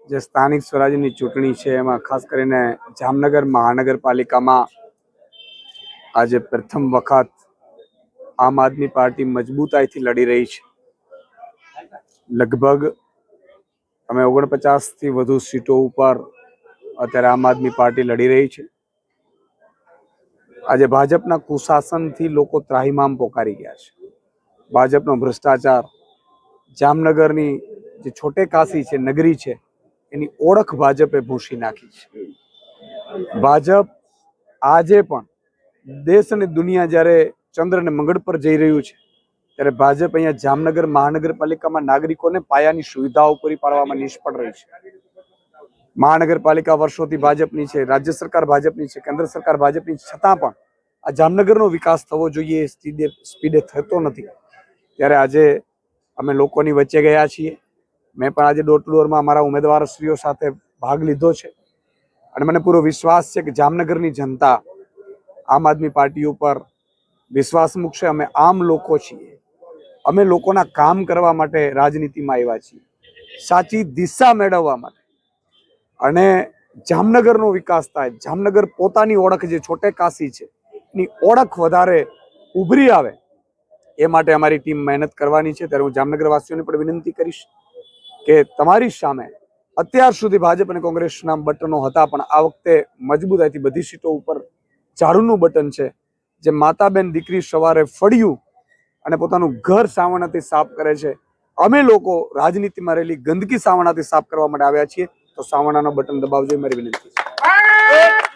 જે સ્થાનિક સ્વરાજ્યની ચૂંટણી છે એમાં ખાસ કરીને જામનગર મહાનગરપાલિકામાં આજે પ્રથમ વખત આમ આદમી પાર્ટી મજબૂતાઈથી લડી રહી છે। લગભગ અમે 49 થી વધુ સીટો ઉપર અત્યારે આમ આદમી પાર્ટી લડી રહી છે। આજે ભાજપના કુશાસનથી લોકો ત્રાહિમામ પોકારી ગયા છે। ભાજપનો ભ્રષ્ટાચાર, જામનગરની જે છોટે કાશી છે, નગરી છે, એની ઓળખ ભાજપે ભૂંસી નાખી છે। ભાજપ આજે પણ દેશ અને દુનિયા જ્યારે ચંદ્ર અને મંગળ પર જઈ રહ્યું છે ત્યારે ભાજપ અહીંયા જામનગર મહાનગરપાલિકામાં નાગરિકોને પાયાની સુવિધાઓ પૂરી પાડવામાં નિષ્ફળ રહી છે। મહાનગરપાલિકા વર્ષોથી ભાજપની છે, રાજ્ય સરકાર ભાજપની છે, કેન્દ્ર સરકાર ભાજપની છે, છતાં પણ આ જામનગરનો વિકાસ થવો જોઈએ સ્પીડે થતો નથી। ત્યારે આજે અમે લોકોની વચ્ચે ગયા છીએ। મેં પણ આજે ડોર ટુ ડોરમાં અમારા ઉમેદવારશ્રીઓ સાથે ભાગ લીધો છે અને મને પૂરો વિશ્વાસ છે કે જામનગરની જનતા આમ આદમી પાર્ટી ઉપર વિશ્વાસ મૂકશે। અમે આમ લોકો છીએ, અમે લોકોના કામ કરવા માટે રાજનીતિમાં આવ્યા છીએ, સાચી દિશા મેળવવા માટે, અને જામનગરનો વિકાસ થાય, જામનગર પોતાની ઓળખ જે છોટે કાશી છે એની ઓળખ વધારે ઉભરી આવે એ માટે અમારી ટીમ મહેનત કરવાની છે। ત્યારે હું જામનગરવાસીઓને પણ વિનંતી કરીશ કે તમારી સામે અત્યાર સુધી ભાજપ અને કોંગ્રેસના બટનો હતા, પણ આ વખતે મજબૂતાઈથી બધી સીટો ઉપર ઝાડુનું બટન છે। જે માતા બેન દીકરી સવારે ફળ્યું અને પોતાનું ઘર સાવરણાથી સાફ કરે છે, અમે લોકો રાજનીતિમાં રહેલી ગંદકી સાવરણાથી સાફ કરવા માટે આવ્યા છીએ। તો સાવરણાનો બટન દબાવજો, મારી વિનંતી છે।